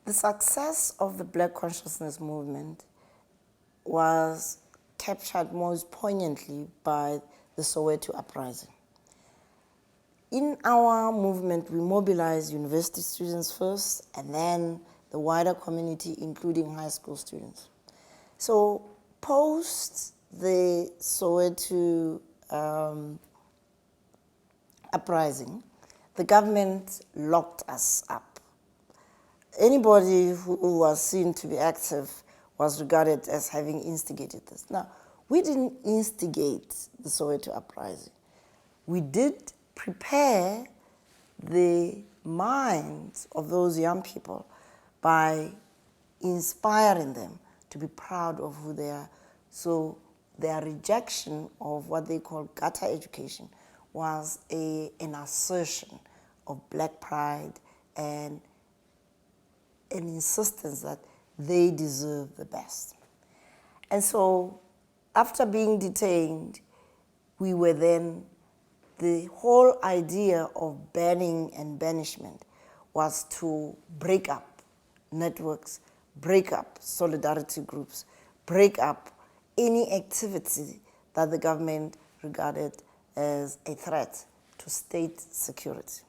The success of the Black Consciousness movement was captured most poignantly by the Soweto uprising. In our movement, we mobilized university students first and then the wider community, including high school students. So post the Soweto uprising, the government locked us up. Anybody who was seen to be active was regarded as having instigated this. Now, we didn't instigate the Soweto uprising. We did prepare the minds of those young people by inspiring them to be proud of who they are. So their rejection of what they call gutter education was an assertion of Black pride and an insistence that they deserve the best. And so after being detained, we were then, the whole idea of banning and banishment was to break up networks, break up solidarity groups, break up any activity that the government regarded as a threat to state security.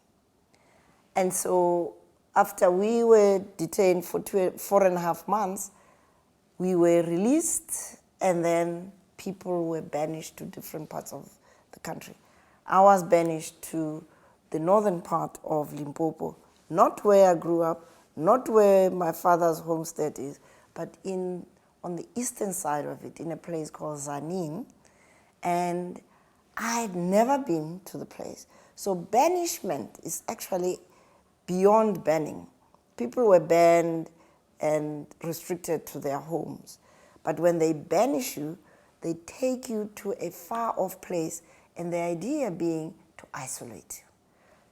And so after we were detained for 4.5 months, we were released, and then people were banished to different parts of the country. I was banished to the northern part of Limpopo, not where I grew up, not where my father's homestead is, but on the eastern side of it, in a place called Tzaneen, and I had never been to the place. So banishment is actually beyond banning. People were banned and restricted to their homes. But when they banish you, they take you to a far-off place, and the idea being to isolate you,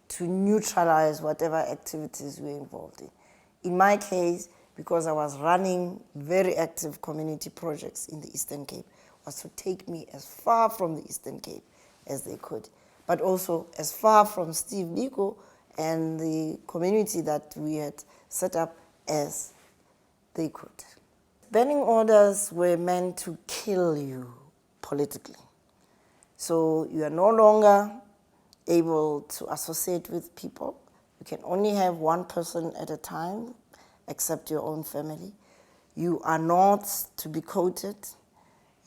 to neutralize whatever activities we're involved in. In my case, because I was running very active community projects in the Eastern Cape, was to take me as far from the Eastern Cape as they could, but also as far from Steve Biko and the community that we had set up as they could. Banning orders were meant to kill you politically. So you are no longer able to associate with people. You can only have one person at a time, except your own family. You are not to be quoted.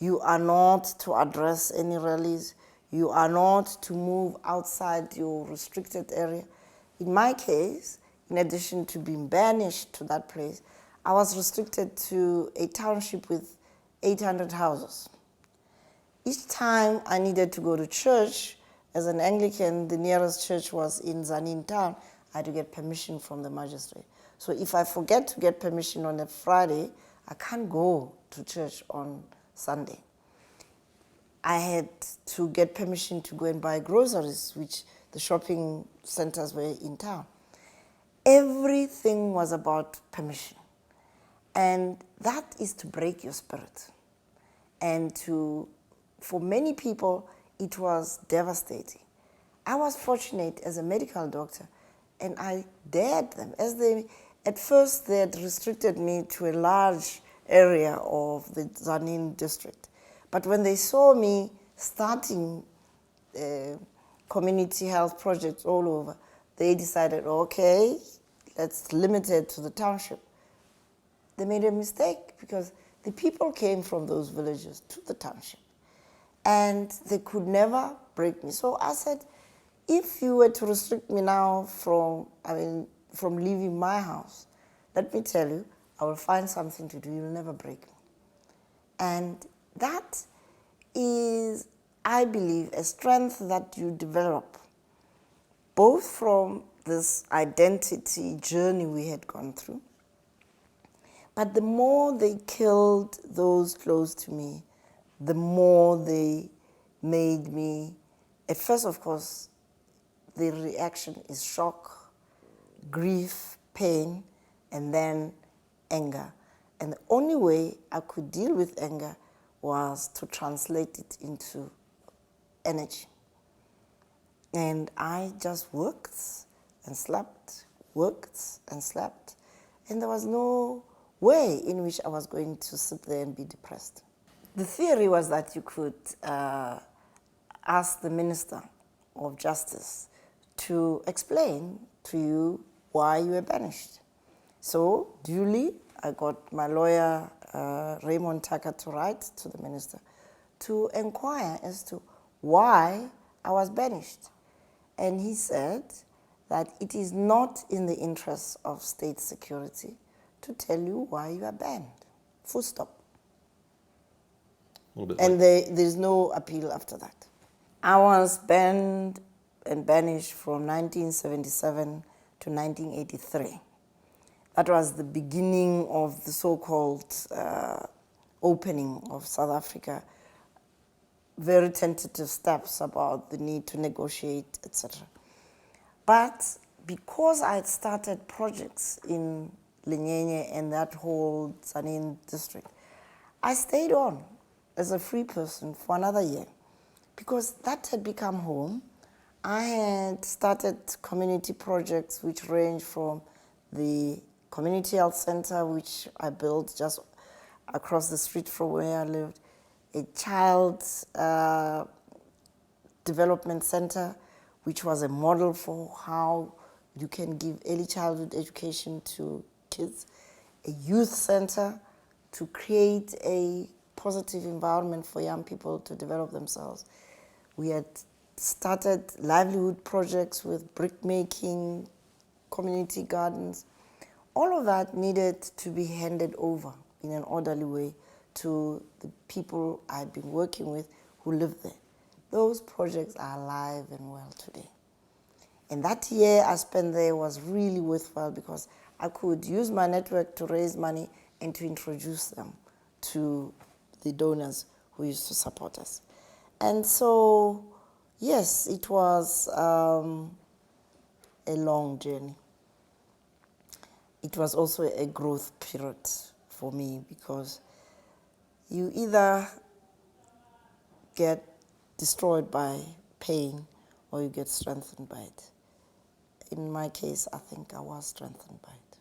You are not to address any rallies. You are not to move outside your restricted area. In my case, in addition to being banished to that place, I was restricted to a township with 800 houses. Each time I needed to go to church, as an Anglican, the nearest church was in Tzaneen town, I had to get permission from the magistrate. So if I forget to get permission on a Friday, I can't go to church on Sunday. I had to get permission to go and buy groceries, which the shopping centers were in town. Everything was about permission. And that is to break your spirit. And for many people, it was devastating. I was fortunate as a medical doctor, and I dared them. At first, they had restricted me to a large area of the Tzaneen district. But when they saw me starting community health projects all over, they decided, okay, let's limit it to the township. They made a mistake because the people came from those villages to the township, and they could never break me. So I said, if you were to restrict me now from leaving my house, let me tell you, I will find something to do. You'll never break me. And that is, I believe, a strength that you develop, both from this identity journey we had gone through. But the more they killed those close to me, the more they made me, at first, of course, the reaction is shock, grief, pain, and then anger. And the only way I could deal with anger was to translate it into energy. And I just worked and slept, worked and slept. And there was no way in which I was going to sit there and be depressed. The theory was that you could ask the Minister of Justice to explain to you why you were banished. So, duly, I got my lawyer, Raymond Tucker, to write to the Minister to inquire as to why I was banished. And he said that it is not in the interest of state security to tell you why you are banned. Full stop. And there's no appeal after that. I was banned and banished from 1977 to 1983. That was the beginning of the so-called opening of South Africa. Very tentative steps about the need to negotiate, etc. But because I had started projects in Linyenye and that whole Tzaneen district, I stayed on as a free person for another year because that had become home. I had started community projects which range from the community health center, which I built just across the street from where I lived, a child development center, which was a model for how you can give early childhood education to kids, a youth center to create a positive environment for young people to develop themselves. We had started livelihood projects with brick making, community gardens. All of that needed to be handed over in an orderly way to the people I'd been working with who lived there. Those projects are alive and well today. And that year I spent there was really worthwhile because I could use my network to raise money and to introduce them to the donors who used to support us. And so, yes, it was a long journey. It was also a growth period for me because you either get destroyed by pain or you get strengthened by it. In my case, I think I was strengthened by it.